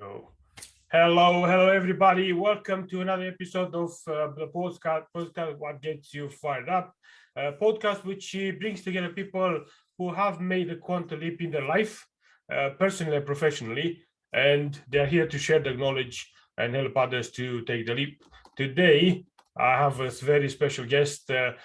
Oh. Hello, everybody. Welcome to another episode of the podcast, What Gets You Fired Up, a podcast which brings together people who have made a quantum leap in their life, personally and professionally, and they're here to share their knowledge and help others to take the leap. Today, I have a very special guest, a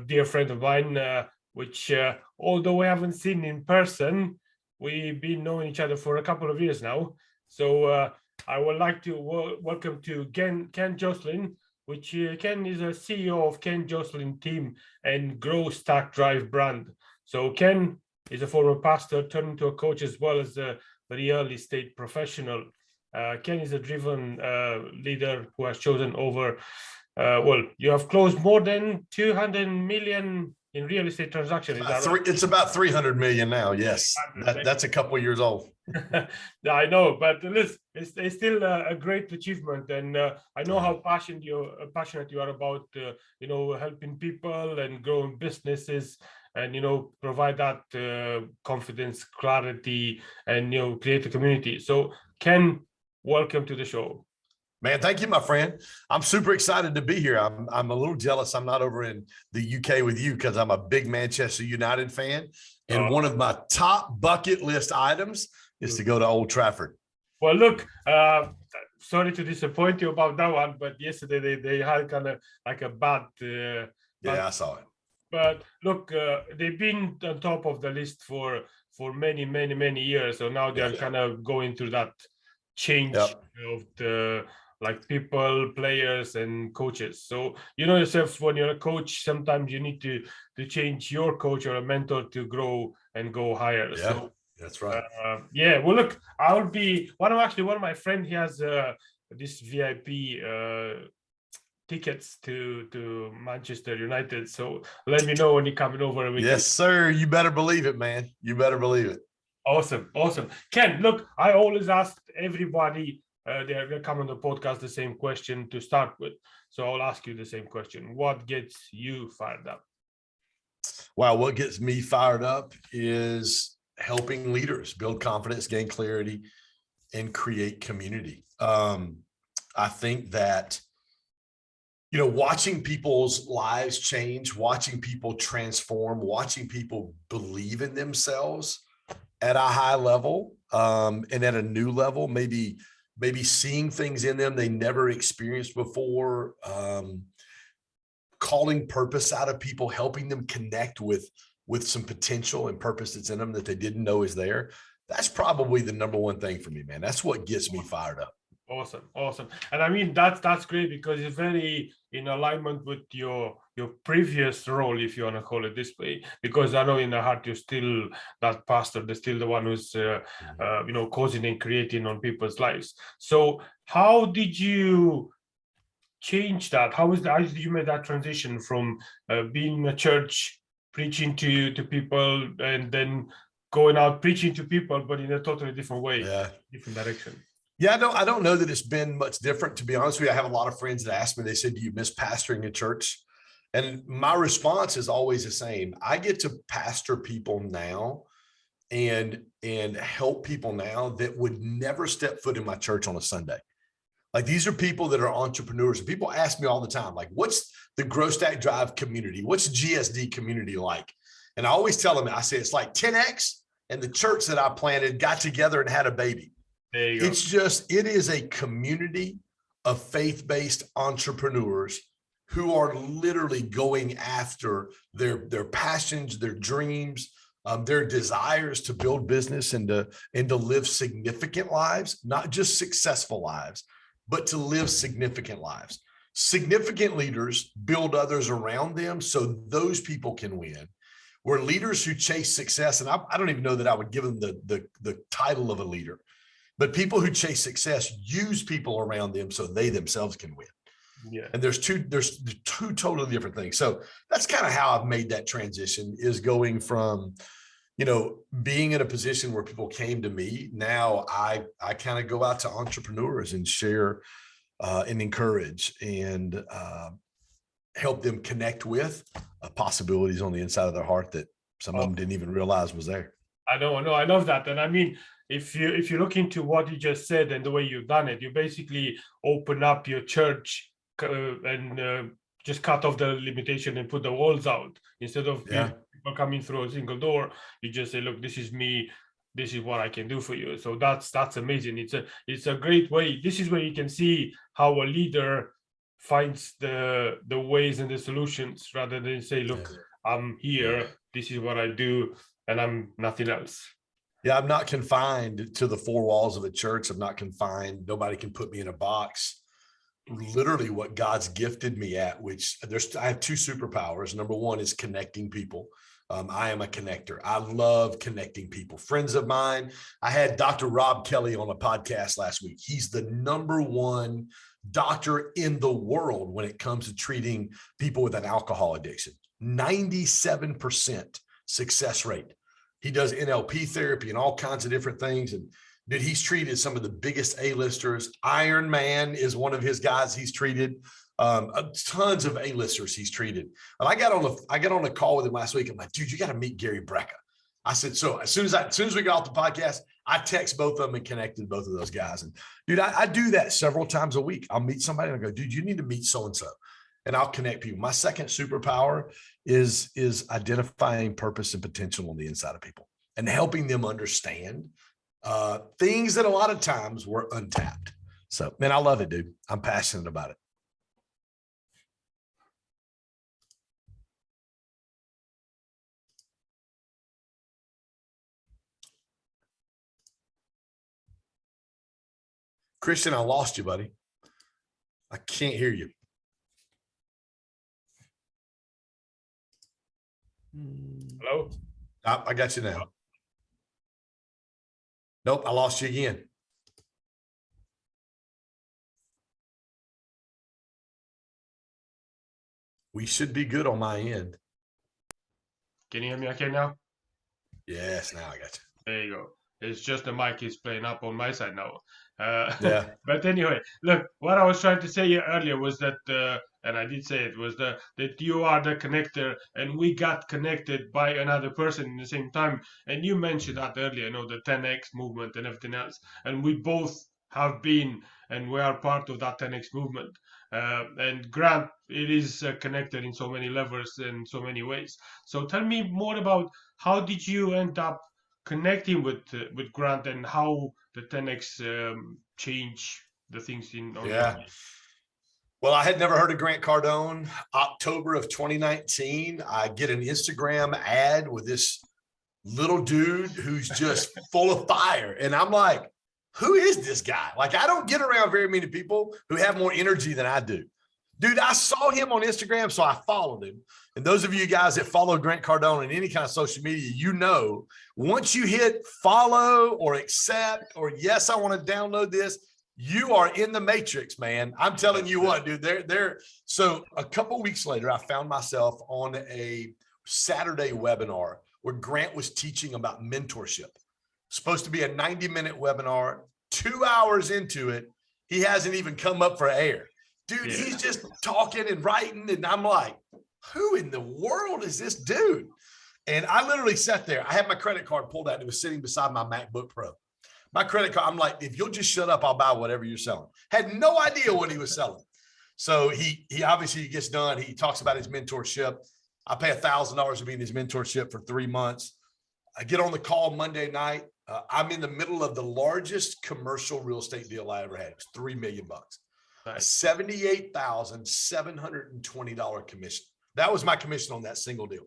dear friend of mine, which although we haven't seen in person, we've been knowing each other for a couple of years now. So I would like to welcome to Ken Joslin, which Ken is a CEO of Ken Joslin team and Grow Stack Drive brand. So Ken is a former pastor turned into a coach as well as a very early stage professional. Ken is a driven leader who has chosen over, you have closed more than 200 million in real estate transactions. Is that right? It's about 300 million now. Yes, that's a couple of years old. I know, but listen, it's still a great achievement, and I know how passionate you are about helping people and growing businesses, and provide that confidence, clarity, and create a community. So Ken, welcome to the show. Man, thank you, my friend. I'm super excited to be here. I'm a little jealous I'm not over in the UK with you because I'm a big Manchester United fan. And one of my top bucket list items is to go to Old Trafford. Well, look, sorry to disappoint you about that one, but yesterday they had kind of like a bad. Yeah, I saw it. But look, they've been on top of the list for many years. So now they're kind of going through that change of the people, players, and coaches. So yourself, when you're a coach, sometimes you need to change your coach or a mentor to grow and go higher. Yeah, so that's right. Well, look, I'll be one of my friends. He has this VIP tickets to Manchester United. So let me know when you're coming over. Yes, sir. You better believe it, man. You better believe it. Awesome. Ken, look, I always ask everybody they're coming on the podcast the same question to start with. So I'll ask you the same question. What gets you fired up? Wow, what gets me fired up is helping leaders build confidence, gain clarity, and create community. I think that, watching people's lives change, watching people transform, watching people believe in themselves at a high level and at a new level, maybe seeing things in them they never experienced before, calling purpose out of people, helping them connect with some potential and purpose that's in them that they didn't know is there. That's probably the number one thing for me, man. That's what gets me fired up. Awesome. And I mean, that's great because it's very in alignment with your previous role, if you want to call it this way, because I know in the heart you're still that pastor, they're still the one who's causing and creating on people's lives. So how did you change that? How did you make that transition from being a church, preaching to people, and then going out preaching to people, but in a totally different way, different direction? Yeah, I don't know that it's been much different, to be honest with you. I have a lot of friends that ask me, they said, do you miss pastoring a church? And my response is always the same. I get to pastor people now and help people now that would never step foot in my church on a Sunday. Like, these are people that are entrepreneurs. And people ask me all the time, like, what's the Grow Stack Drive community? What's GSD community like? And I always tell them, I say, it's like 10X and the church that I planted got together and had a baby. There you go. It is a community of faith-based entrepreneurs who are literally going after their passions, their dreams, their desires to build business and to live significant lives, not just successful lives, but to live significant lives. Significant leaders build others around them so those people can win. We're leaders who chase success, and I don't even know that I would give them the title of a leader. But people who chase success use people around them so they themselves can win. Yeah. And there's two totally different things. So that's kind of how I've made that transition, is going from, being in a position where people came to me. Now I kind of go out to entrepreneurs and share and encourage and help them connect with possibilities on the inside of their heart that some of them didn't even realize was there. I know. I love that. And I mean, if you look into what you just said and the way you've done it, you basically open up your church and just cut off the limitation and put the walls out instead of people coming through a single door. You just say, look, this is me. This is what I can do for you. So that's amazing. It's a great way. This is where you can see how a leader finds the ways and the solutions rather than say, look, I'm here. This is what I do, and I'm nothing else. Yeah, I'm not confined to the four walls of a church. I'm not confined. Nobody can put me in a box. Literally what God's gifted me at, which I have two superpowers. Number one is connecting people. I am a connector. I love connecting people. Friends of mine, I had Dr. Rob Kelly on a podcast last week. He's the number one doctor in the world when it comes to treating people with an alcohol addiction. 97% success rate. He does NLP therapy and all kinds of different things. And dude, he's treated some of the biggest A-listers. Iron Man is one of his guys he's treated. Tons of A-listers he's treated. And I got on a call with him last week. I'm like, dude, you got to meet Gary Brecka. I said, so as soon as we got off the podcast, I text both of them and connected both of those guys. And dude, I do that several times a week. I'll meet somebody and I go, dude, you need to meet so-and-so. And I'll connect people. My second superpower is identifying purpose and potential on the inside of people and helping them understand things that a lot of times were untapped. So, man, I love it, dude. I'm passionate about it. Christian, I lost you, buddy. I can't hear you. Hello? I got you now. Nope, I lost you again. We should be good on my end. Can you hear me okay now? Yes, now I got you. There you go. It's just the mic is playing up on my side now. Yeah. But anyway, look, what I was trying to say earlier was that, and I did say it, was that you are the connector, and we got connected by another person in the same time. And you mentioned that earlier, you know, the 10X movement and everything else. And we both have been, and we are part of that 10X movement. And Grant, it is connected in so many levels and so many ways. So tell me more about how did you end up connecting with Grant and how the 10X change the things in on your life? Well, I had never heard of Grant Cardone. October of 2019, I get an Instagram ad with this little dude who's just full of fire. And I'm like, who is this guy? Like, I don't get around very many people who have more energy than I do. Dude, I saw him on Instagram, so I followed him. And those of you guys that follow Grant Cardone in any kind of social media, you know, once you hit follow or accept or yes, I want to download this, you are in the matrix, man. I'm telling you what, dude, they're. So a couple weeks later, I found myself on a Saturday webinar where Grant was teaching about mentorship. Supposed to be a 90-minute webinar. 2 hours into it, he hasn't even come up for air. Dude, he's just talking and writing. And I'm like, who in the world is this dude? And I literally sat there. I had my credit card pulled out. And it was sitting beside my MacBook Pro. My credit card, I'm like, if you'll just shut up, I'll buy whatever you're selling. Had no idea what he was selling. So he obviously gets done. He talks about his mentorship. I pay $1,000 to be in his mentorship for 3 months. I get on the call Monday night. I'm in the middle of the largest commercial real estate deal I ever had. It was $3 million. Nice. $78,720 commission. That was my commission on that single deal.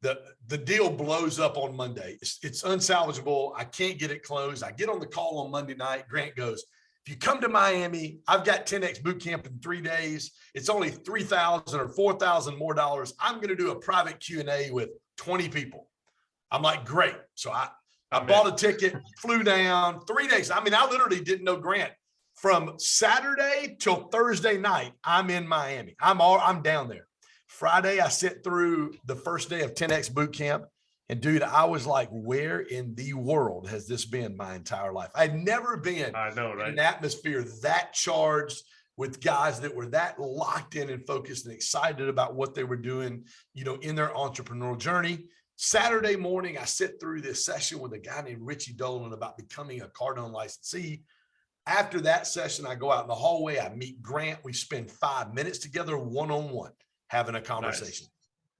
The deal blows up on Monday. It's unsalvageable. I can't get it closed. I get on the call on Monday night. Grant goes, if you come to Miami, I've got 10X boot camp in 3 days. It's only $3,000 or $4,000 more dollars. I'm going to do a private Q&A with 20 people. I'm like, great. So I bought a ticket, flew down 3 days. I mean, I literally didn't know Grant. From Saturday till Thursday night, I'm in Miami. I'm down there. Friday, I sit through the first day of 10X boot camp. And dude, I was like, where in the world has this been my entire life? I'd never been in an atmosphere that charged with guys that were that locked in and focused and excited about what they were doing, you know, in their entrepreneurial journey. Saturday morning, I sit through this session with a guy named Richie Dolan about becoming a Cardone licensee. After that session, I go out in the hallway. I meet Grant. We spend 5 minutes together, one-on-one, having a conversation. Nice.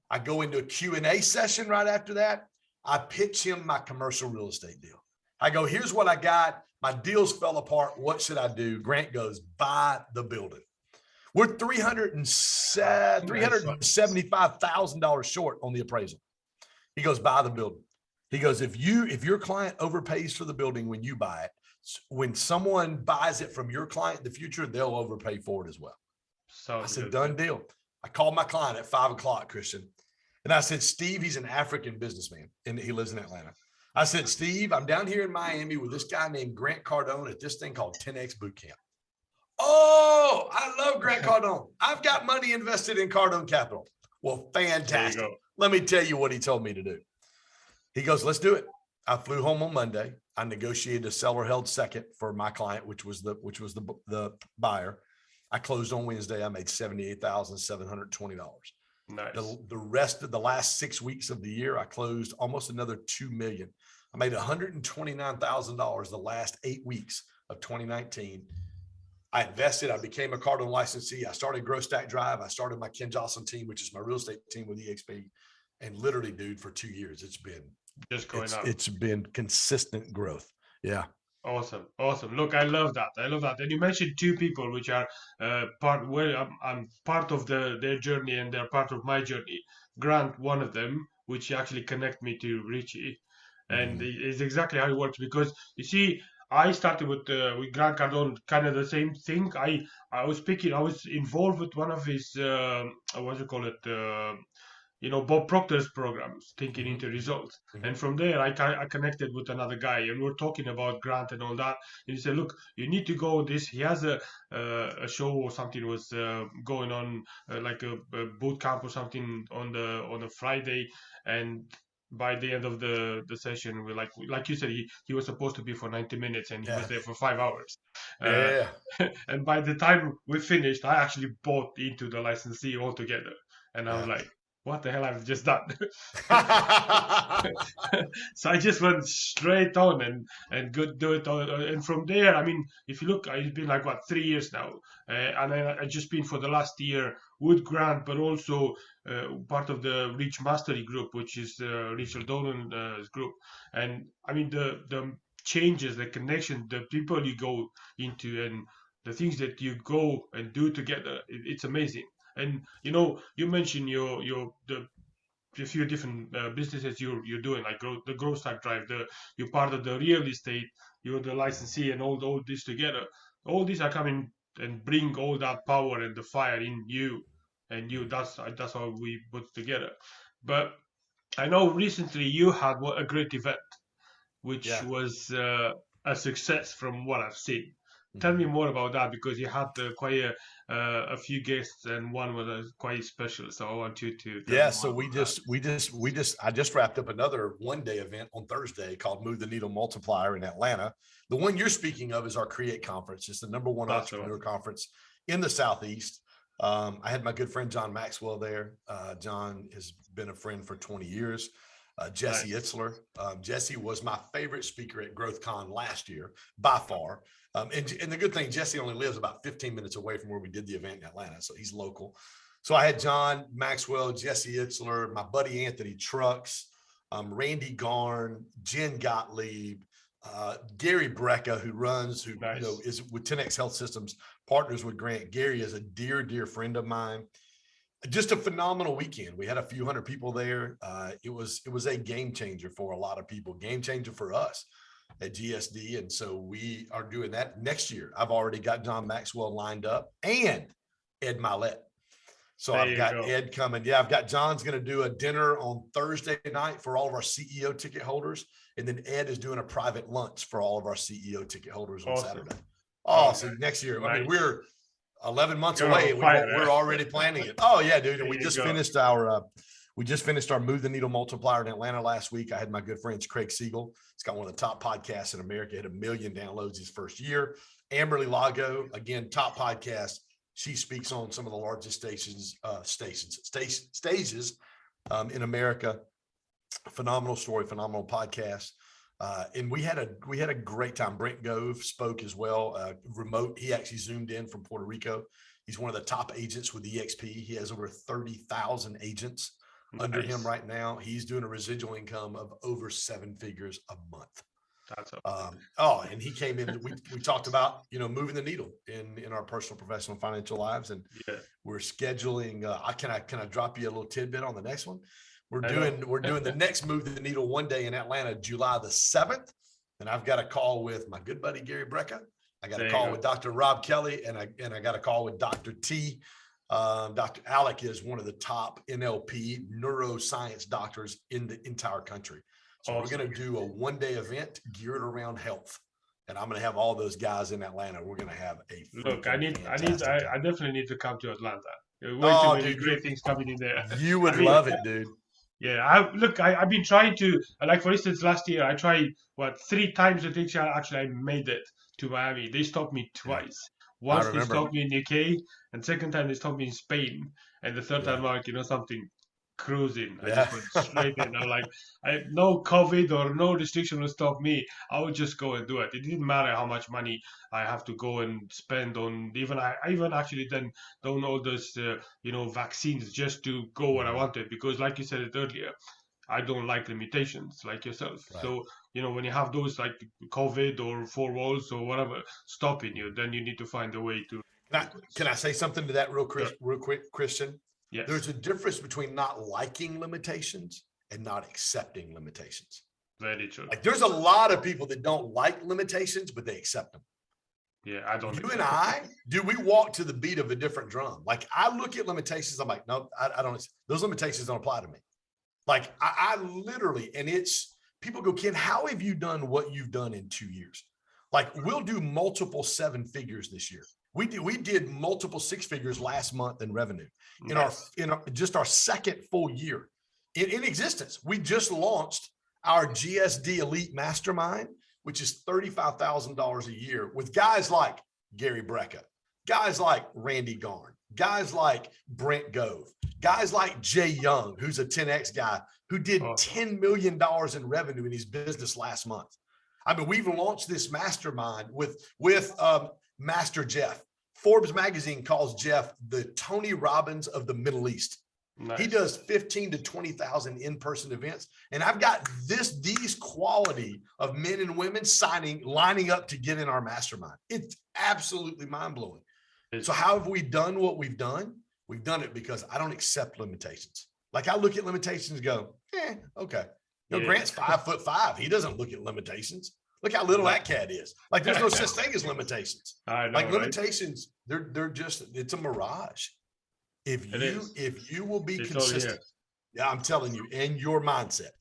I go into a Q&A session right after that. I pitch him my commercial real estate deal. I go, here's what I got. My deals fell apart. What should I do? Grant goes, buy the building. We're $375,000 short on the appraisal. He goes, buy the building. He goes, if your client overpays for the building when you buy it, when someone buys it from your client in the future, they'll overpay for it as well. I said, done deal. I called my client at 5 o'clock, Christian. And I said, Steve, he's an African businessman and he lives in Atlanta. I said, Steve, I'm down here in Miami with this guy named Grant Cardone at this thing called 10X Boot Camp. Oh, I love Grant Cardone. I've got money invested in Cardone Capital. Well, fantastic. Let me tell you what he told me to do. He goes, let's do it. I flew home on Monday. I negotiated a seller held second for my client, which was the buyer. I closed on Wednesday. I made $78,720. Nice. The rest of the last 6 weeks of the year, I closed almost another $2 million. I made $129,000 the last 8 weeks of 2019. I invested. I became a Cardone licensee. I started Growth Stack Drive. I started my Ken Joslin team, which is my real estate team with EXP. And literally, dude, for 2 years, it's been just going up. It's been consistent growth. Yeah. Awesome. Look, I love that. And you mentioned two people which are I'm part of their journey and they're part of my journey. Grant, one of them, which actually connect me to Richie, and it's exactly how it works. Because you see, I started with Grant Cardone, kind of the same thing. I was involved with one of his Bob Proctor's programs, Thinking into Results. And from there, I connected with another guy, and we're talking about Grant and all that. And he said, look, you need to go this. He has a show or something was going on, like a boot camp or something on a Friday. And by the end of the session, we're like you said, he was supposed to be for 90 minutes and he was there for 5 hours. Yeah. And by the time we finished, I actually bought into the licensee altogether. And I was like, what the hell I've just done? So I just went straight on and good do it. And from there, I mean, if you look, it's been like 3 years now, and I just been for the last year with Grant, but also part of the Reach Mastery group, which is Rachel Dolan's group. And I mean, the changes, the connection, the people you go into, and the things that you go and do together, it's amazing. And you mentioned the few different businesses you're doing, like the Growth Stack Drive. You're part of the real estate. You're the licensee, and all this together. All these are coming and bring all that power and the fire in you, and you. That's how we put together. But I know recently you had a great event, which was a success from what I've seen. Tell me more about that, because you had quite a few guests and one was quite special. So I want you to. So I just wrapped up another one-day event on Thursday called Move the Needle Multiplier in Atlanta. The one you're speaking of is our Create Conference. It's the #1 entrepreneur conference in the Southeast. I had my good friend John Maxwell there. John has been a friend for 20 years. Jesse Itzler. Jesse was my favorite speaker at GrowthCon last year by far. And the good thing, Jesse only lives about 15 minutes away from where we did the event in Atlanta, so he's local. So I had John Maxwell, Jesse Itzler, my buddy Anthony Trucks, Randy Garn, Jen Gottlieb, Gary Brecka, who is with 10X Health Systems, partners with Grant. Gary is a dear friend of mine. Just a phenomenal weekend. We had a few hundred people there. It was a game changer for a lot of people, game changer for us at GSD. And so we are doing that next year. I've already got John Maxwell lined up and Ed Milet. So I've got Ed coming. Yeah, I've got John's going to do a dinner on Thursday night for all of our CEO ticket holders. And then Ed is doing a private lunch for all of our CEO ticket holders on Saturday. So next year, nice. I mean, we're 11 months away. We're already planning it. Oh yeah, dude. And we just finished our Move the Needle Multiplier in Atlanta last week. I had my good friends, Craig Siegel. He's got one of the top podcasts in America. Had 1 million downloads his first year. Amberly Lago, again, top podcast. She speaks on some of the largest stages in America. Phenomenal story, phenomenal podcast. And we had a great time. Brent Gove spoke as well, remote. He actually zoomed in from Puerto Rico. He's one of the top agents with EXP. He has over 30,000 agents under him right now. He's doing a residual income of over 7 figures a month. That's And he came in. We talked about moving the needle in our personal, professional, financial lives, and we're scheduling. Can I drop you a little tidbit on the next one? We're doing the next Move the Needle one day in Atlanta, July the 7th. And I've got a call with my good buddy, Gary Brecka. I got a call with Dr. Rob Kelly, and I got a call with Dr. T. Dr. Alec is one of the top NLP neuroscience doctors in the entire country. So we're going to do a one-day event geared around health. And I'm going to have all those guys in Atlanta. We're going to have a look. I definitely need to come to Atlanta. Way too many great things coming in there. You would love it, dude. Yeah, I've been trying to, like, for instance, last year I tried 3 times. I think actually I made it to Miami. They stopped me twice. Once they stopped me in UK, and second time they stopped me in Spain, and the third time, like, something cruising. I just went straight in. I'm like, no COVID or no restriction will stop me. I would just go and do it. It didn't matter how much money I have to go and spend on. I even actually then done all those vaccines just to go where I wanted, because like you said it earlier, I don't like limitations like yourself. Right. So when you have those like COVID or 4 walls or whatever stopping you, then you need to find a way to. Can I say something to that real quick, Christian? Yes. There's a difference between not liking limitations and not accepting limitations. Very true. Like, there's a lot of people that don't like limitations, but they accept them. Yeah, I don't. You and I, we walk to the beat of a different drum. Like, I look at limitations, I'm like, no, I don't. Those limitations don't apply to me. Like, I literally, and it's, people go, Ken, how have you done what you've done in 2 years? Like, we'll do multiple 7 figures this year. We did multiple 6 figures last month in revenue in our just our second full year in existence. We just launched our GSD Elite Mastermind, which is $35,000 a year, with guys like Gary Brecka, guys like Randy Garn, guys like Brent Gove, guys like Jay Young, who's a 10X guy who did $10 million in revenue in his business last month. I mean, we've launched this mastermind with Master Jeff. Forbes magazine calls Jeff the Tony Robbins of the Middle East. Nice. He does 15 to 20,000 in-person events. And I've got these quality of men and women lining up to get in our mastermind. It's absolutely mind-blowing. So how have we done what we've done? We've done it because I don't accept limitations. Like, I look at limitations and go, okay. Grant's 5'5". He doesn't look at limitations. Look how little that cat is. Like, there's no such thing as limitations. I know, like, limitations, they're just, it's a mirage. If you will be consistent, I'm telling you, in your mindset,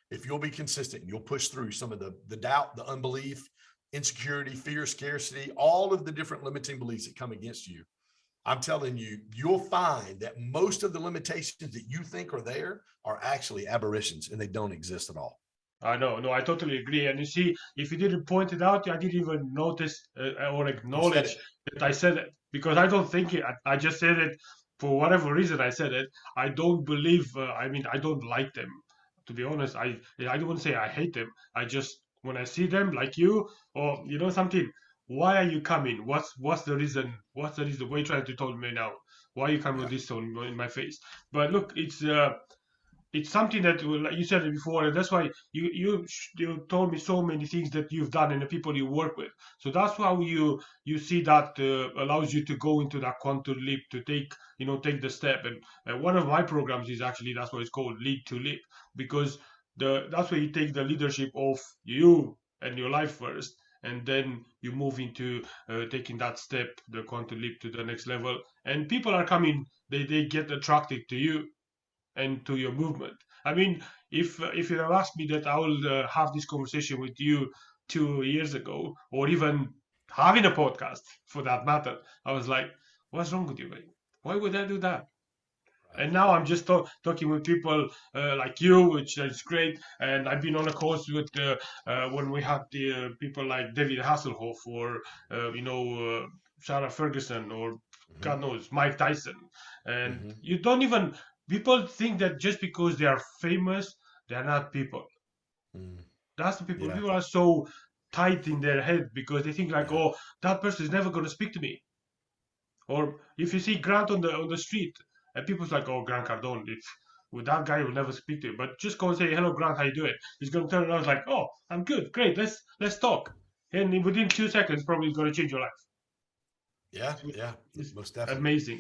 if you'll be consistent, you'll push through some of the doubt, the unbelief, insecurity, fear, scarcity, all of the different limiting beliefs that come against you. I'm telling you, you'll find that most of the limitations that you think are there are actually aberrations, and they don't exist at all. I know. No, I totally agree. And you see, if you didn't point it out, I didn't even notice or acknowledge that I said it, because I don't think it. I just said it for whatever reason. I said it. I don't believe. I don't like them. To be honest, I don't want to say I hate them. I just, when I see them, like you, or something. Why are you coming? What's the reason? What's the reason? What are you trying to tell me now? Why are you coming with this tone in my face? But look, it's something that, like you said it before, and that's why you told me so many things that you've done and the people you work with. So that's how you see that allows you to go into that quantum leap, to take the step. And one of my programs is actually, that's what it's called, Lead to Leap, because that's where you take the leadership of you and your life first, and then you move into taking that step, the quantum leap, to the next level. And people are coming, they get attracted to you and to your movement. I mean, if you have asked me that I will have this conversation with you 2 years ago, or even having a podcast for that matter, I was like, what's wrong with you, mate? Why would I do that? And now I'm just talking with people like you, which is great. And I've been on a course with when we had the people like David Hasselhoff, or Sarah Ferguson, or God knows, Mike Tyson. And you don't even, people think that just because they are famous, they're not people. Mm, That's the people. yeah, People are so tight in their head because they think like, yeah, oh, that person is never going to speak to me. Or if you see Grant on the street, and people's like, oh, Grant Cardone, if with that guy will never speak to you. But just go and say, hello, Grant, how you doing? He's going to turn around like, oh, I'm good, great, let's talk. And within 2 seconds, probably it's going to change your life. yeah, So yeah, it's most definitely. amazing.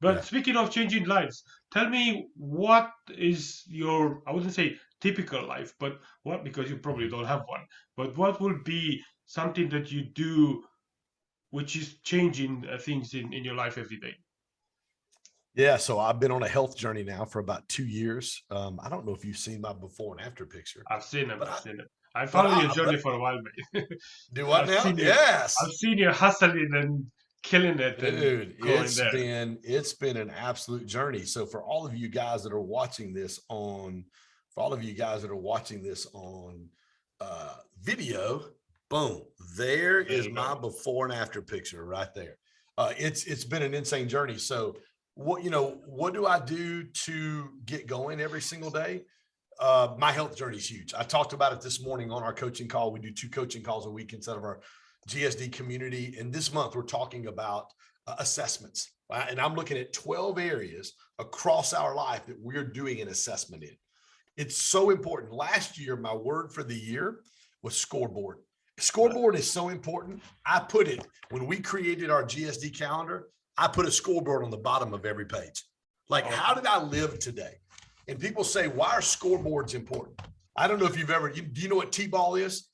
But Yeah. speaking of changing lives, tell me what is your, I wouldn't say typical life, but what, because you probably don't have one, but what will be something that you do which is changing things in your life every day? Yeah, so I've been on a health journey now for about 2 years. I don't know if you've seen my before and after picture, I've seen them. but I've I, seen them. I but follow your I, journey but for a while, mate. do what I've now? seen you. I've Yes, seen you hustling and killing it and dude, going there. it's been an absolute journey. So for all of you guys that are watching this on, for all of you guys that are watching this on video, boom, there There is you my go. before and after picture right there. It's been an insane journey. So what do I do to get going every single day? My health journey is huge. I talked about it this morning on our coaching call. We do 2 coaching calls a week instead of our GSD community. And this month we're talking about assessments. Right? And I'm looking at 12 areas across our life that we're doing an assessment in. It's so important. Last year, my word for the year was scoreboard. Scoreboard is so important. I put it when we created our GSD calendar, I put a scoreboard on the bottom of every page. Like, how Awesome. did I live today? And people say, why are scoreboards important? I don't know if you've ever, do you know what T-ball is?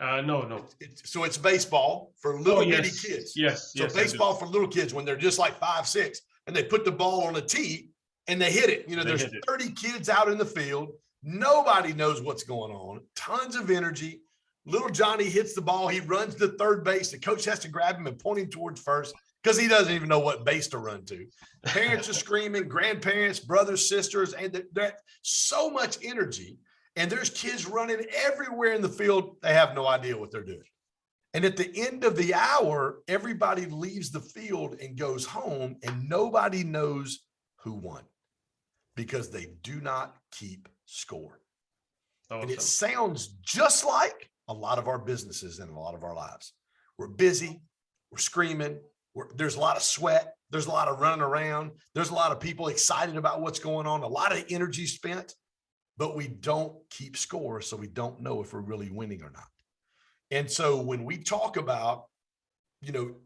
No, no. So it's baseball for Oh, little bitty yes, kids. yes, So yes, I do. baseball for little kids when they're just like 5, 6, and they put the ball on a tee and they hit it. They There's hit it. 30 kids out in the field. Nobody knows what's going on. Tons of energy. Little Johnny hits the ball. He runs to third base. The coach has to grab him and point him towards first because he doesn't even know what base to run to. Parents are screaming, grandparents, brothers, sisters, and there's so much energy. And there's kids running everywhere in the field. They have no idea what they're doing. And at the end of the hour, everybody leaves the field and goes home, and nobody knows who won because they do not keep score. And it Awesome. sounds just like a lot of our businesses and a lot of our lives. We're busy, we're screaming, there's a lot of sweat, there's a lot of running around, there's a lot of people excited about what's going on, a lot of energy spent, but we don't keep score, so we don't know if we're really winning or not. And so when we talk about,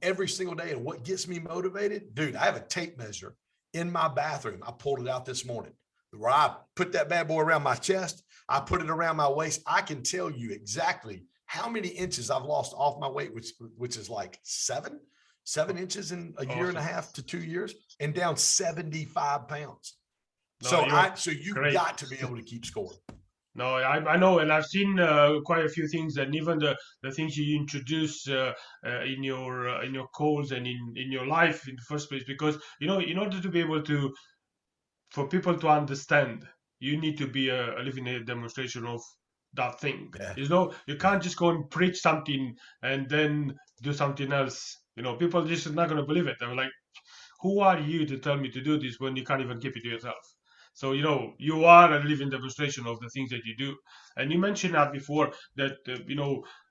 every single day and what gets me motivated, dude, I have a tape measure in my bathroom. I pulled it out this morning where I put that bad boy around my chest. I put it around my waist. I can tell you exactly how many inches I've lost off my weight, which is like 7 inches in a year and a Awesome. half to 2 years, and down 75 pounds. No, So you've great. got to be able to keep score. No, I know, and I've seen quite a few things, and even the things you introduce in your calls and in your life in the first place, because in order to be able to for people to understand, you need to be a living demonstration of that thing. Yeah. You Yeah. can't just go and preach something and then do something else. People just not going to believe it. They're like, who are you to tell me to do this when you can't even keep it to yourself? So, you are a living demonstration of the things that you do. And you mentioned that before that,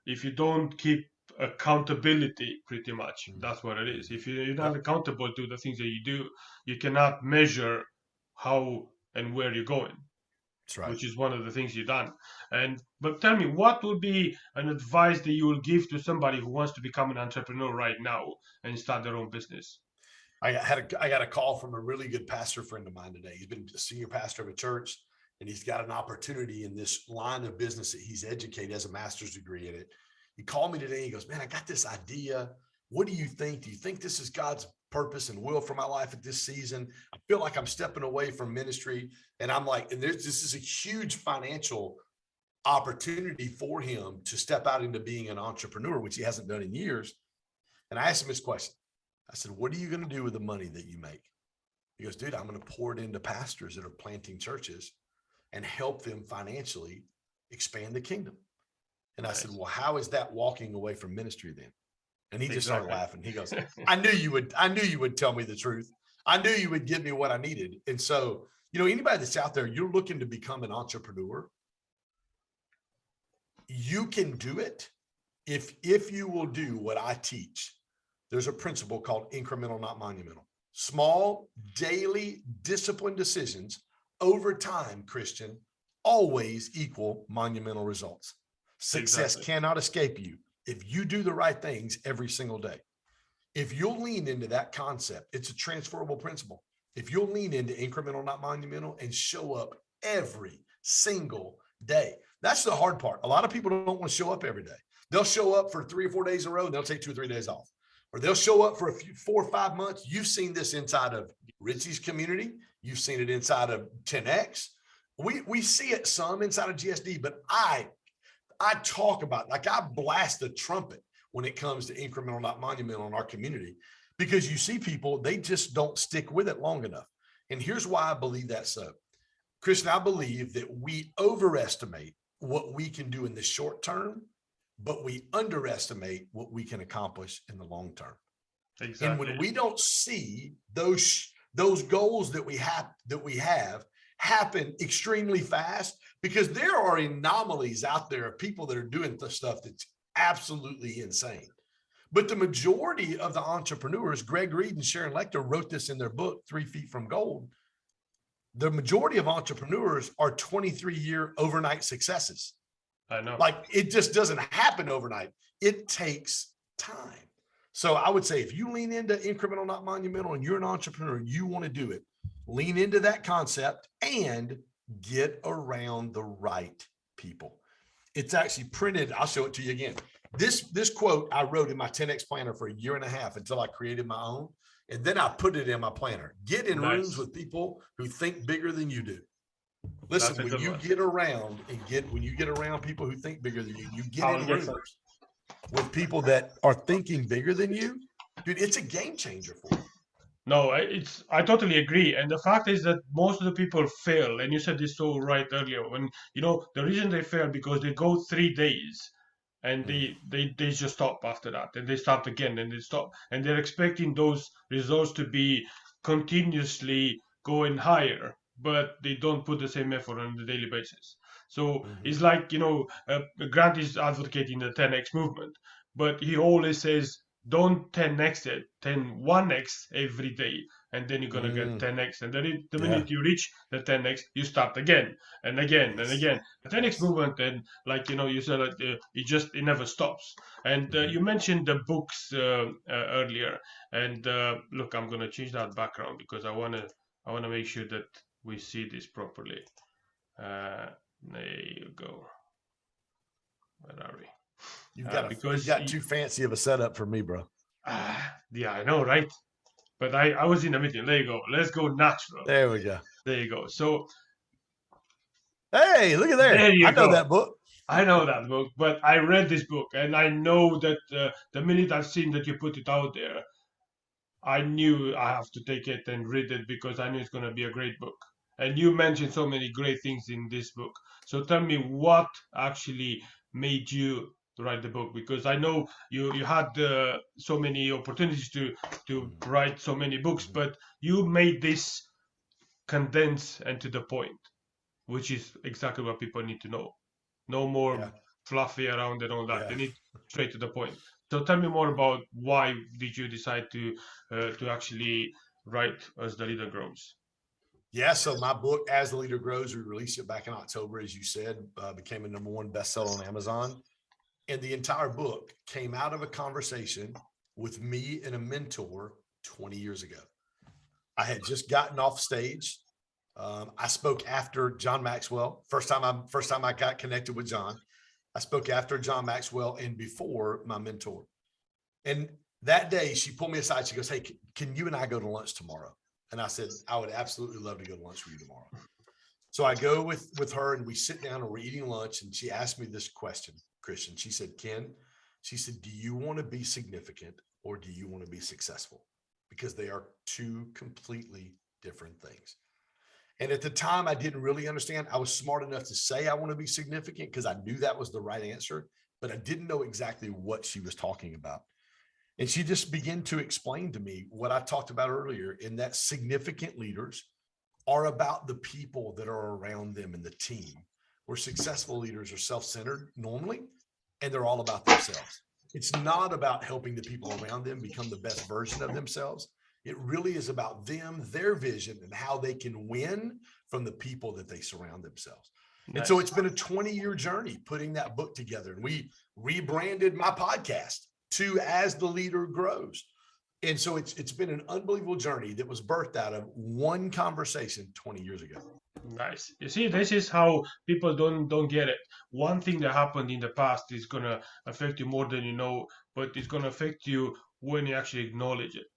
if you don't keep accountability, pretty much, that's what it is. If you're not Yep. accountable to the things that you do, you cannot measure how and where you're going, That's right. which is one of the things you've done. But tell me, what would be an advice that you will give to somebody who wants to become an entrepreneur right now and start their own business? I got a call from a really good pastor friend of mine today. He's been a senior pastor of a church, and he's got an opportunity in this line of business that he's educated, has a master's degree in it. He called me today. He goes, "Man, I got this idea. What do you think? Do you think this is God's purpose and will for my life at this season? I feel like I'm stepping away from ministry." And I'm like, and this is a huge financial opportunity for him to step out into being an entrepreneur, which he hasn't done in years. And I asked him this question. I said, "What are you going to do with the money that you make?" He goes, "Dude, I'm going to pour it into pastors that are planting churches and help them financially expand the kingdom." And I said, Nice. "Well, how is that walking away from ministry then?" And he just started Exactly. laughing. He goes, I knew you would tell me the truth. I knew you would give me what I needed." And so Anybody that's out there, you're looking to become an entrepreneur, you can do it if you will do what I teach. There's a principle called incremental, not monumental. Small, daily, disciplined decisions over time, Christian, always equal monumental results. Success cannot escape you if you do the right things every single day. If you'll lean into that concept, it's a transferable principle. If you'll lean into incremental, not monumental, and show up every single day. That's the hard part. A lot of people don't want to show up every day. They'll show up for 3 or 4 days in a row and they'll take 2 or 3 days off. Or they'll show up for 4 or 5 months. You've seen this inside of Richie's community. You've seen it inside of 10X. We see it some inside of GSD, but I talk about, like, I blast the trumpet when it comes to incremental, not monumental in our community, because you see people, they just don't stick with it long enough. And here's why I believe that's so. Christian, I believe that we overestimate what we can do in the short term, but we underestimate what we can accomplish in the long term. Exactly. And when we don't see those goals that we have happen extremely fast, because there are anomalies out there of people that are doing the stuff that's absolutely insane. But the majority of the entrepreneurs, Greg Reed and Sharon Lecter wrote this in their book, 3 Feet from Gold. The majority of entrepreneurs are 23-year overnight successes. I know. Like, it just doesn't happen overnight. It takes time. So I would say if you lean into incremental, not monumental, and you're an entrepreneur and you want to do it, lean into that concept and get around the right people. It's actually printed. I'll show it to you again. This quote I wrote in my 10X planner for 1.5 years until I created my own. And then I put it in my planner. Get in rooms with people who think bigger than you do. Listen, when you get around people who think bigger than you, you get in rooms with people that are thinking bigger than you, dude, it's a game changer for you. No, I totally agree. And the fact is that most of the people fail. And you said this so right earlier, when, the reason they fail because they go 3 days and they just stop after that, and they start again and they stop, and they're expecting those results to be continuously going higher, but they don't put the same effort on a daily basis. So it's like, Grant is advocating the 10X movement, but he always says, don't 10X it, 1X every day, and then you're going to get 10X. And then the minute you reach the 10X, you start again and again and again. The 10X movement, and like, you said, it never stops. And you mentioned the books earlier. And look, I'm going to change that background because I want to make sure that we see this properly. There you go. Where are we? You've got too fancy of a setup for me, bro. Yeah, I know, right? But I was in the meeting. There you go. Let's go natural. There we go. There you go. So, hey, look at there. I know that book. I know that book, but I read this book, and I know that the minute I've seen that you put it out there, I knew I have to take it and read it because I knew it's going to be a great book. And you mentioned so many great things in this book. So tell me what actually made you write the book, because I know you had so many opportunities to write so many books, but you made this condense and to the point, which is exactly what people need to know. No more fluffy around and all that. They need straight to the point. So tell me more about why did you decide to actually write As the Leader Grows? Yeah, so my book, As the Leader Grows, we released it back in October, as you said, became a #1 bestseller on Amazon. And the entire book came out of a conversation with me and a mentor 20 years ago. I had just gotten off stage. I spoke after John Maxwell. First time I got connected with John. I spoke after John Maxwell and before my mentor. And that day she pulled me aside. She goes, "Hey, can you and I go to lunch tomorrow?" And I said, "I would absolutely love to go to lunch with you tomorrow." So I go with her and we sit down and we're eating lunch. And she asked me this question, Christian. She said, "Ken," she said, "do you want to be significant or do you want to be successful? Because they are 2 completely different things." And at the time, I didn't really understand. I was smart enough to say I want to be significant because I knew that was the right answer, but I didn't know exactly what she was talking about. And she just began to explain to me what I talked about earlier, in that significant leaders are about the people that are around them and the team, where successful leaders are self-centered normally, and they're all about themselves. It's not about helping the people around them become the best version of themselves. It really is about them, their vision, and how they can win from the people that they surround themselves. And so Nice. it's been a 20-year journey putting that book together. And we rebranded my podcast to As the Leader Grows. And so it's been an unbelievable journey that was birthed out of one conversation 20 years ago. Nice. You see, this is how people don't get it. One thing that happened in the past is gonna affect you more than you know, but it's gonna affect you when you actually acknowledge it.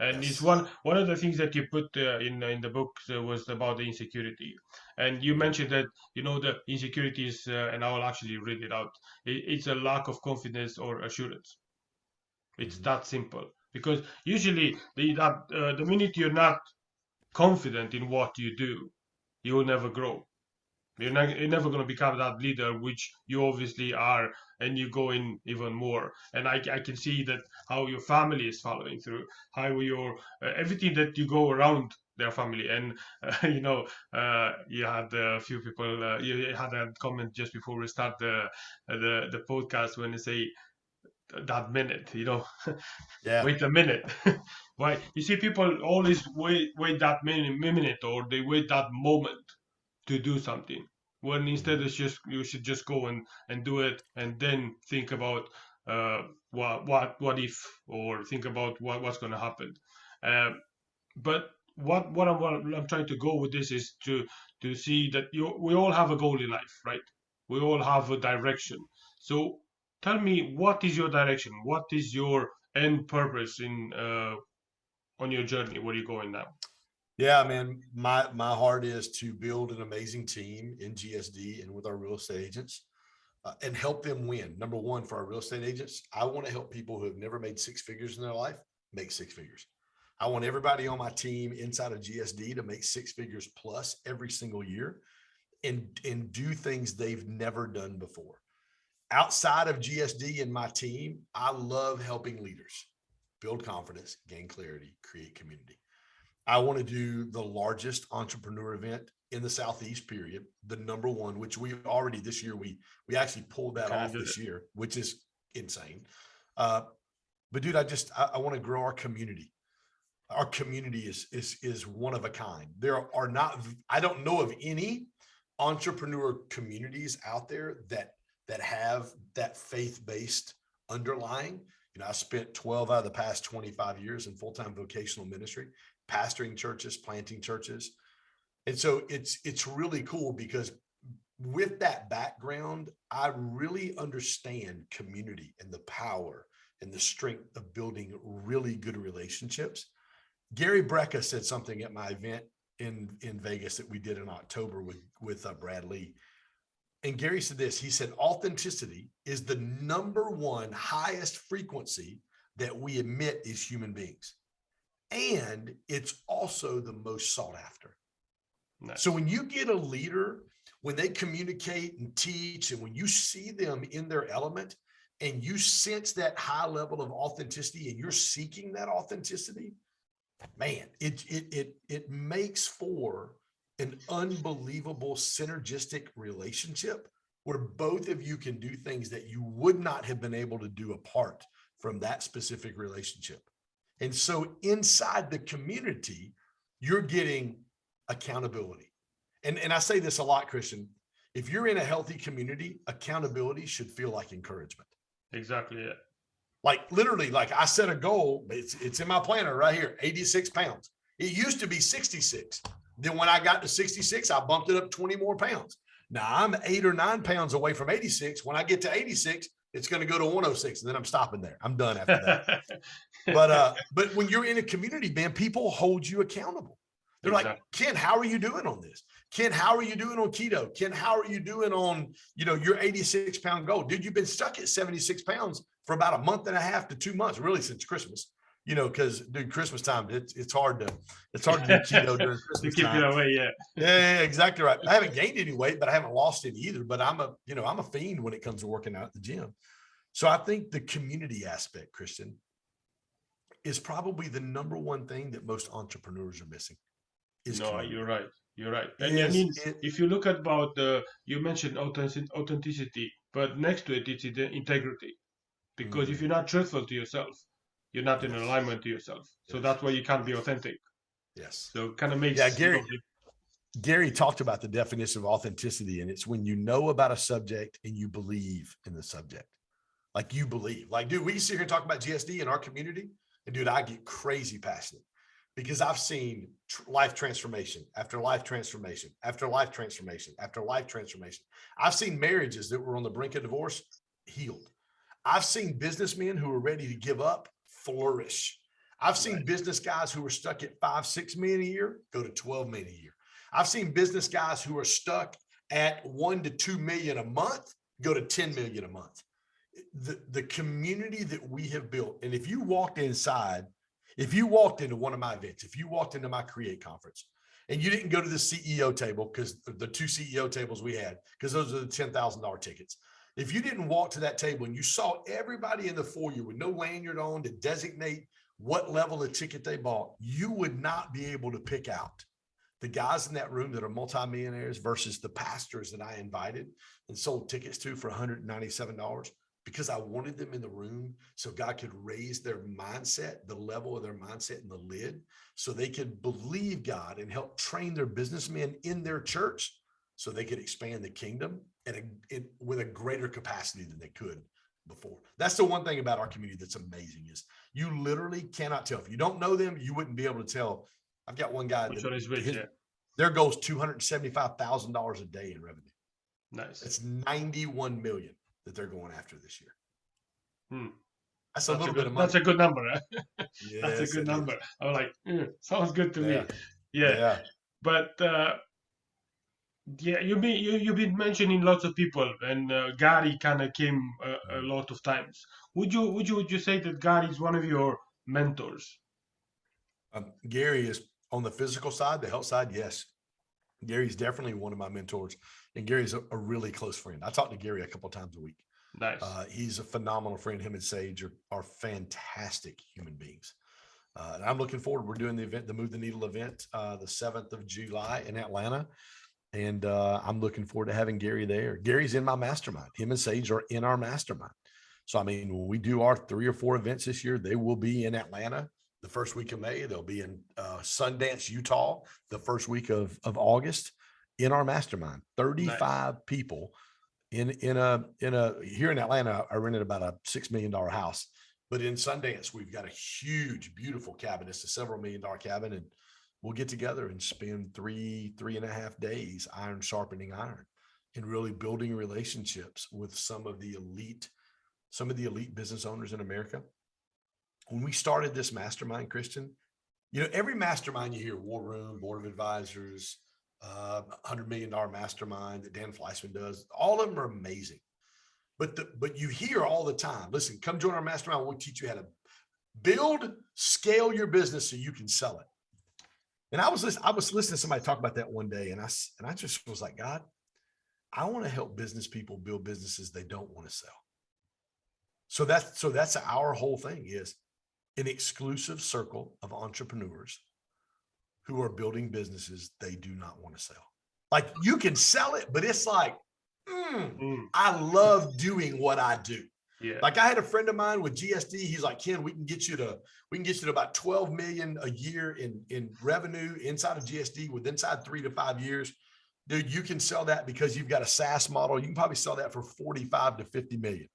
And it's Yes. one of the things that you put in the book was about the insecurity, and you Yeah. mentioned that the insecurity is, and I will actually read it out. It's a lack of confidence or assurance. It's Mhm. that simple. Because usually the minute you're not confident in what you do, you will never grow. You're never going to become that leader, which you obviously are, and you go in even more. And I can see that how your family is following through, how your everything that you go around their family. And you had a few people. You had a comment just before we start the podcast when they say that minute. Yeah. Wait a minute. Why? You see, people always wait that minute, or they wait that moment to do something, when Mhm. instead it's just you should just go and do it, and then think about what if, or think about what's going to happen. But what I'm trying to go with this is to see that we all have a goal in life, right? We all have a direction. So tell me, what is your direction? What is your end purpose in on your journey? Where are you going now? Yeah, man, my heart is to build an amazing team in GSD and with our real estate agents, and help them win. Number one, for our real estate agents, I want to help people who have never made six figures in their life make six figures. I want everybody on my team inside of GSD to make six figures plus every single year, and do things they've never done before. Outside of GSD and my team, I love helping leaders build confidence, gain clarity, create community. I want to do the largest entrepreneur event in the Southeast, period. The number one, which we already this year, we actually pulled that Kind of off did it. this year, which is insane. Uh, but dude, I want to grow our community. Our community is one of a kind. There are not, I don't know of any entrepreneur communities out there that have that faith-based underlying. I spent 12 out of the past 25 years in full-time vocational ministry, pastoring churches, planting churches. And so it's really cool because with that background, I really understand community and the power and the strength of building really good relationships. Gary Brecka said something at my event in Vegas that we did in October with Brad Lee. And Gary said this. He said, authenticity is the number one highest frequency that we emit as human beings. And it's also the most sought after. So Nice. when you get a leader, when they communicate and teach, and when you see them in their element, and you sense that high level of authenticity, and you're seeking that authenticity, man, it makes for an unbelievable synergistic relationship where both of you can do things that you would not have been able to do apart from that specific relationship. And so inside the community, you're getting accountability. And I say this a lot, Christian. If you're in a healthy community, accountability should feel like encouragement. Exactly. Yeah. Like literally, like I set a goal, it's in my planner right here, 86 pounds. It used to be 66. Then when I got to 66, I bumped it up 20 more pounds. Now I'm 8 or 9 pounds away from 86. When I get to 86, it's going to go to 106, and then I'm stopping there. I'm done after that. But when you're in a community, man, people hold you accountable. They're like, Exactly. Ken, how are you doing on this? Ken, how are you doing on keto? Ken, how are you doing on, your 86-pound goal? Dude, you've been stuck at 76 pounds for about a month and a half to 2 months, really since Christmas, because dude, Christmas time, it's hard to do keto during To Christmas keep it time. away, yeah. Yeah, exactly right. I haven't gained any weight, but I haven't lost it either. But I'm a fiend when it comes to working out at the gym. So I think the community aspect, Christian, is probably the number one thing that most entrepreneurs are missing. is No, community. you're right. You're right. And I Is mean, it? if you look at about the, you mentioned authenticity, but next to it, it's the integrity. Because if Mhm. you're not truthful to yourself, you're not in Yes. alignment to yourself. So Yes. that's why you can't be Yes. authentic. Yes. So it kind of Yeah, makes, Gary talked about the definition of authenticity, and it's when you know about a subject and you believe in the subject. Like you believe. Like, dude, we can sit here and talk about GSD in our community, and dude, I get crazy passionate because I've seen life transformation after life transformation after life transformation after life transformation. I've seen marriages that were on the brink of divorce healed. I've seen businessmen who are ready to give up flourish. I've seen right. business guys who are stuck at 5-6 million a year go to 12 million a year. I've seen business guys who are stuck at 1 to 2 million a month go to 10 million a month. The community that we have built, and if you walked inside, if you walked into one of my events, if you walked into my Create conference, and you didn't go to the CEO table, because the 2 CEO tables we had, because those are the $10,000 tickets. If you didn't walk to that table and you saw everybody in the foyer with no lanyard on to designate what level of ticket they bought, you would not be able to pick out the guys in that room that are multimillionaires versus the pastors that I invited and sold tickets to for $197, because I wanted them in the room so God could raise their mindset, the level of their mindset in the lid, so they could believe God and help train their businessmen in their church so they could expand the kingdom with a greater capacity than they could before. That's the one thing about our community that's amazing, is you literally cannot tell. If you don't know them, you wouldn't be able to tell. I've got one guy Which that one is which? Yeah. their goal is $275,000 a day in revenue. Nice. That's 91 million that they're going after this year. Hmm. That's a little bit of money. That's a good number. Huh? That's a Yes, good it number. is. I'm like, sounds good to Yeah. me. Yeah. Yeah. But yeah, you've been mentioning lots of people, and Gary kind of came a lot of times. Would you say that Gary is one of your mentors? Gary is on the physical side, the health side. Yes. Gary's definitely one of my mentors, and Gary's a really close friend. I talk to Gary a couple times a week. Nice. He's a phenomenal friend. Him and Sage are fantastic human beings. And I'm looking forward. We're doing the event, the Move the Needle event, the 7th of July in Atlanta. And I'm looking forward to having Gary there. Gary's in my mastermind. Him and Sage are in our mastermind. So, I mean, when we do our 3 or 4 events this year, they will be in Atlanta the first week of May. They'll be in Sundance, Utah, the first week of August in our mastermind. 35 Nice. people in a here in Atlanta. I rented about a $6 million house, but in Sundance, we've got a huge, beautiful cabin. It's a several $1 million cabin, and we'll get together and spend 3.5 days iron sharpening iron and really building relationships with some of the elite business owners in America. When we started this mastermind, Christian, every mastermind you hear, War Room, Board of Advisors, $100 million mastermind that Dan Fleischman does, all of them are amazing. But you hear all the time, listen, come join our mastermind. We'll teach you how to build, scale your business so you can sell it. And I was listening to somebody talk about that one day, and I just was like, God, I want to help business people build businesses they don't want to sell. So that's our whole thing, is an exclusive circle of entrepreneurs who are building businesses they do not want to sell. Like, you can sell it, but it's like, I love doing what I do. Yeah. Like, I had a friend of mine with GSD. He's like, Ken, we can get you to about 12 million a year in revenue inside of GSD inside 3 to 5 years. Dude, you can sell that because you've got a SaaS model. You can probably sell that for 45 to 50 million.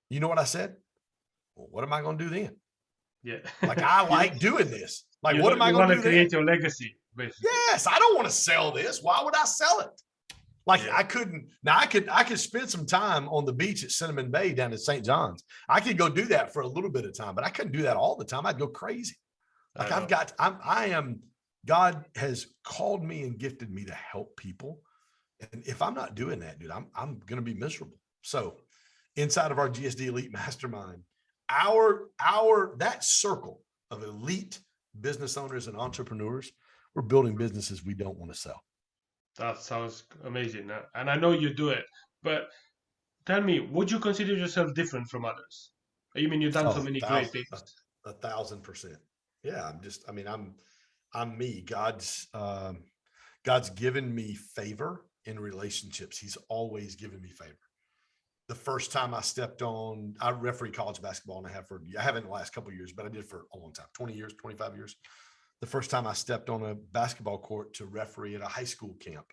You know what I said? Well, what am I going to do then? Yeah. Like, I like doing this. Like, what am I You going want to to do create then? your legacy, basically. Yes, I don't want to sell this. Why would I sell it? Like, Yeah. I couldn't. Now, I could spend some time on the beach at Cinnamon Bay down at St. John's. I could go do that for a little bit of time, but I couldn't do that all the time. I'd go crazy. Like, God has called me and gifted me to help people. And if I'm not doing that, dude, I'm going to be miserable. So inside of our GSD Elite Mastermind, that circle of elite business owners and entrepreneurs, we're building businesses we don't want to sell. That sounds amazing. And I know you do it, but tell me, would you consider yourself different from others? You mean you've done so many great things? 1,000%. Yeah. I'm me. God's given me favor in relationships. He's always given me favor. The first time I referee college basketball, and I haven't in the last couple of years, but I did for a long time, 20 years, 25 years. The first time I stepped on a basketball court to referee at a high school camp,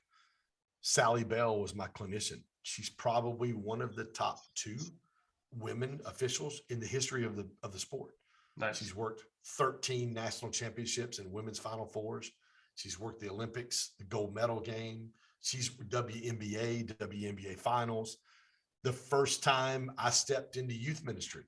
Sally Bell was my clinician. She's probably one of the top 2 women officials in the history of the sport. Nice. She's worked 13 national championships and women's Final Fours. She's worked the Olympics, the gold medal game. She's WNBA finals. The first time I stepped into youth ministry,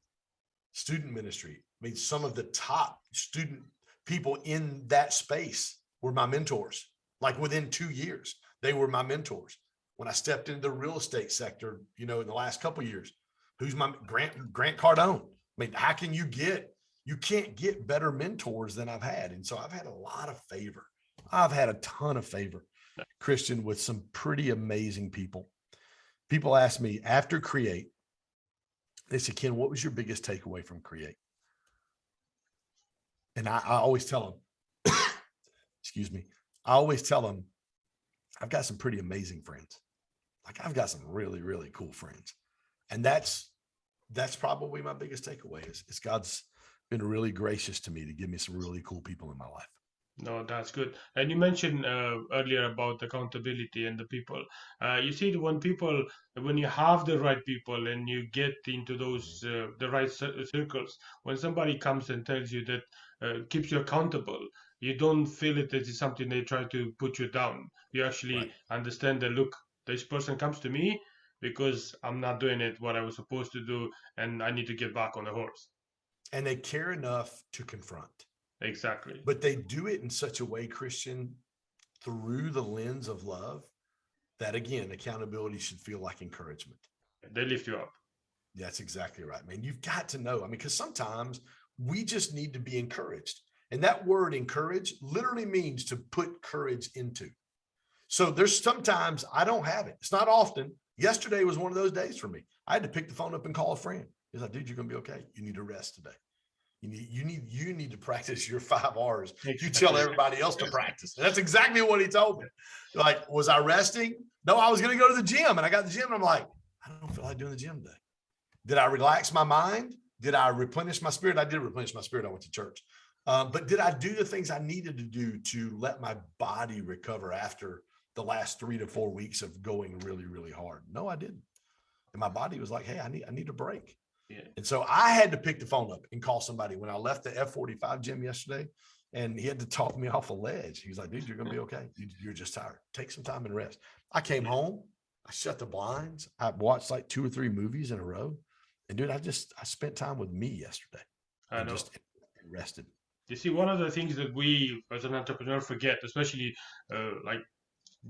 student ministry, I mean, some of the top student people in that space were my mentors. Like within 2 years, they were my mentors. When I stepped into the real estate sector, in the last couple of years, who's my Grant Cardone? I mean, you can't get better mentors than I've had. And so I've had a lot of favor. I've had a ton of favor, Christian, with some pretty amazing people. People ask me after Create, they say, Ken, what was your biggest takeaway from Create? And I always tell them, excuse me, I always tell them, I've got some pretty amazing friends. Like I've got some really, really cool friends. And that's probably my biggest takeaway is God's been really gracious to me to give me some really cool people in my life. No, that's good. And you mentioned earlier about accountability and the people. You see, when you have the right people and you get into those the right circles, when somebody comes and tells you that keeps you accountable, you don't feel it as something they try to put you down. You actually understand that, look, this person comes to me because I'm not doing it what I was supposed to do, and I need to get back on the horse. And they care enough to confront. Exactly. But they do it in such a way, Christian, through the lens of love, that again, accountability should feel like encouragement. They lift you up. That's exactly right, man. You've got to know. I mean, because sometimes we just need to be encouraged. And that word encourage literally means to put courage into. So there's sometimes I don't have it. It's not often. Yesterday was one of those days for me. I had to pick the phone up and call a friend. He's like, dude, you're going to be okay. You need to rest today. You need to practice your 5 R's. You tell everybody else to practice. And that's exactly what he told me. Like, was I resting? No, I was going to go to the gym, and I got to the gym, and I'm like, I don't feel like doing the gym today. Did I relax my mind? Did I replenish my spirit? I did replenish my spirit. I went to church. But did I do the things I needed to do to let my body recover after the last 3 to 4 weeks of going really, really hard? No, I didn't. And my body was like, hey, I need a break. Yeah. And so I had to pick the phone up and call somebody when I left the F45 gym yesterday, and he had to talk me off a ledge. He was like, dude, you're going to be okay. You're just tired. Take some time and rest. I came home. I shut the blinds. I watched like 2 or 3 movies in a row. And dude, I spent time with me yesterday. I know. Just rested. You see, one of the things that we as an entrepreneur forget, especially like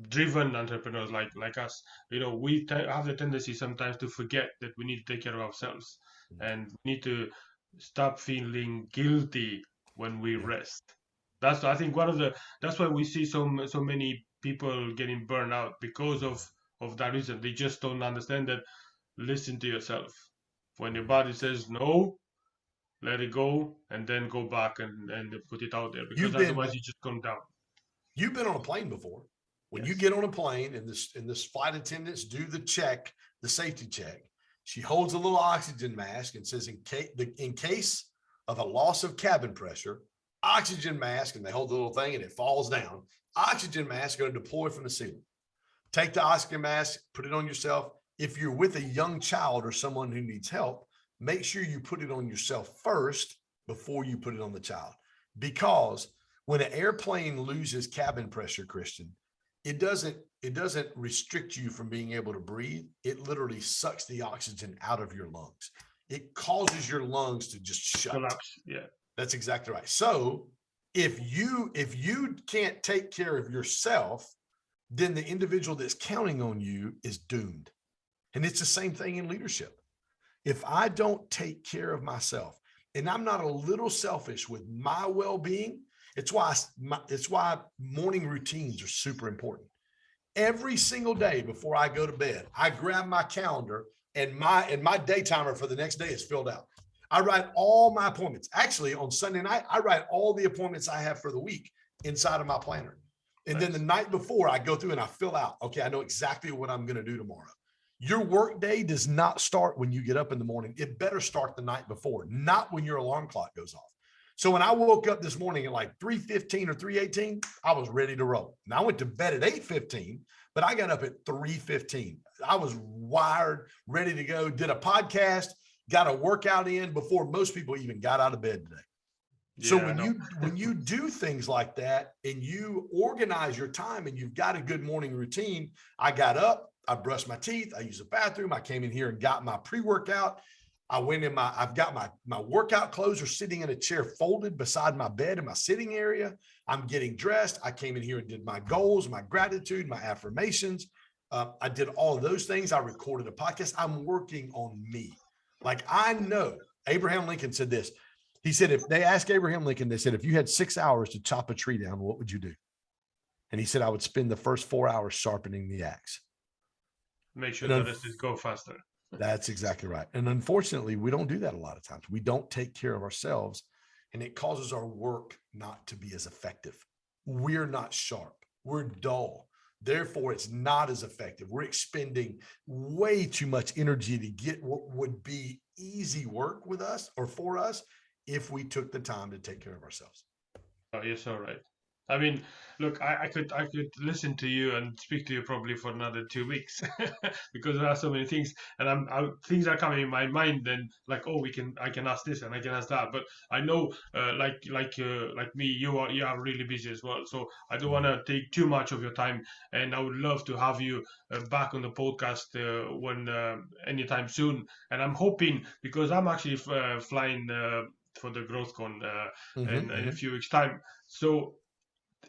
driven entrepreneurs like us, we have the tendency sometimes to forget that we need to take care of ourselves, and we need to stop feeling guilty when we rest. That's, I think, that's why we see so many people getting burned out, because of that reason. They just don't understand that. Listen to yourself. When your body says no, let it go, and then go back and put it out there, because otherwise you just come down. You've been on a plane before. When you get on a plane and this flight attendants do the safety check, she holds a little oxygen mask and says, in case of a loss of cabin pressure, oxygen mask, and they hold the little thing and it falls down. Oxygen mask going to deploy from the ceiling. Take the oxygen mask, put it on yourself. If you're with a young child or someone who needs help, make sure you put it on yourself first before you put it on the child. Because when an airplane loses cabin pressure, Christian, it doesn't restrict you from being able to breathe. It literally sucks the oxygen out of your lungs. It causes your lungs to just shut. Collapse. Yeah. That's exactly right. So if you can't take care of yourself, then the individual that's counting on you is doomed. And it's the same thing in leadership. If I don't take care of myself, and I'm not a little selfish with my well-being, it's why morning routines are super important. Every single day before I go to bed, I grab my calendar, and my day timer for the next day is filled out. I write all my appointments. Actually, on Sunday night, I write all the appointments I have for the week inside of my planner. And then the night before, I go through and I fill out, okay, I know exactly what I'm going to do tomorrow. Your work day does not start when you get up in the morning. It better start the night before, not when your alarm clock goes off. So when I woke up this morning at like 3:15 or 3:18, I was ready to roll. Now I went to bed at 8:15, but I got up at 3:15. I was wired, ready to go, did a podcast, got a workout in before most people even got out of bed today. Yeah, so when you do things like that and you organize your time and you've got a good morning routine, I got up, I brushed my teeth, I used the bathroom, I came in here and got my pre-workout. I went in I've got my workout clothes are sitting in a chair folded beside my bed in my sitting area. I'm getting dressed. I came in here and did my goals, my gratitude, my affirmations. I did all of those things. I recorded a podcast. I'm working on me. Like I know Abraham Lincoln said this. He said, if they asked Abraham Lincoln, they said, if you had 6 hours to chop a tree down, what would you do? And he said, I would spend the first 4 hours sharpening the axe. Make sure that this go faster. That's exactly right. And unfortunately, we don't do that a lot of times. We don't take care of ourselves, and it causes our work not to be as effective. We're not sharp. We're dull. Therefore, it's not as effective. We're expending way too much energy to get what would be easy work with us or for us if we took the time to take care of ourselves. Oh, you're so right. I mean, look, I could listen to you and speak to you probably for another 2 weeks because there are so many things, and things are coming in my mind. And like, oh, I can ask this and I can ask that. But I know, like me, you are really busy as well. So I don't want to take too much of your time, and I would love to have you back on the podcast when anytime soon. And I'm hoping, because I'm actually flying for the GrowthCon in a few weeks time. So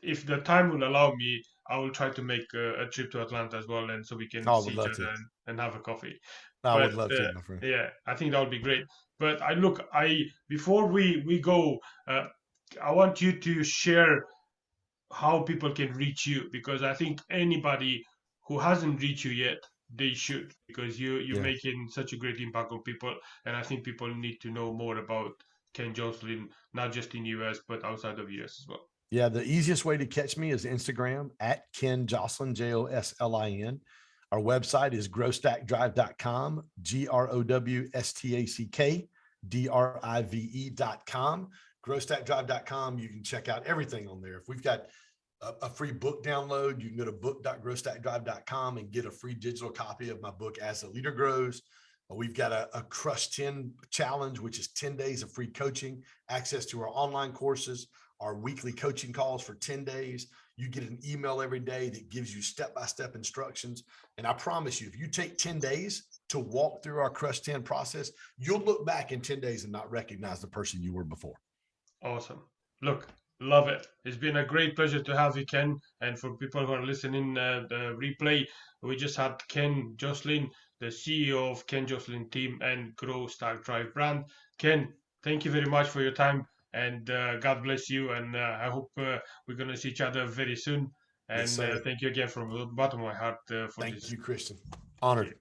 if the time will allow me, I will try to make a trip to Atlanta as well, and so we can see each other and have a coffee. I would love to, my friend. Yeah, I think that would be great. But before we go, I want you to share how people can reach you, because I think anybody who hasn't reached you yet, they should, because you're making such a great impact on people, and I think people need to know more about Ken Joslin, not just in US but outside of US as well. Yeah, the easiest way to catch me is Instagram at Ken Joslin, Joslin. Our website is growstackdrive.com, growstackdrive.com, growstackdrive.com. You can check out everything on there. If we've got a free book download, you can go to book.growstackdrive.com and get a free digital copy of my book, As the Leader Grows. We've got a Crush 10 challenge, which is 10 days of free coaching, access to our online courses, our weekly coaching calls for 10 days. You get an email every day that gives you step-by-step instructions. And I promise you, if you take 10 days to walk through our Crush 10 process, you'll look back in 10 days and not recognize the person you were before. Awesome. Look, love it. It's been a great pleasure to have you, Ken. And for people who are listening, the replay, we just had Ken Joslin, the CEO of Ken Joslin Team and Grow Stack Drive brand. Ken, thank you very much for your time. And God bless you. And I hope we're going to see each other very soon. And thank you again from the bottom of my heart for this. Thank you, Christian. Honored.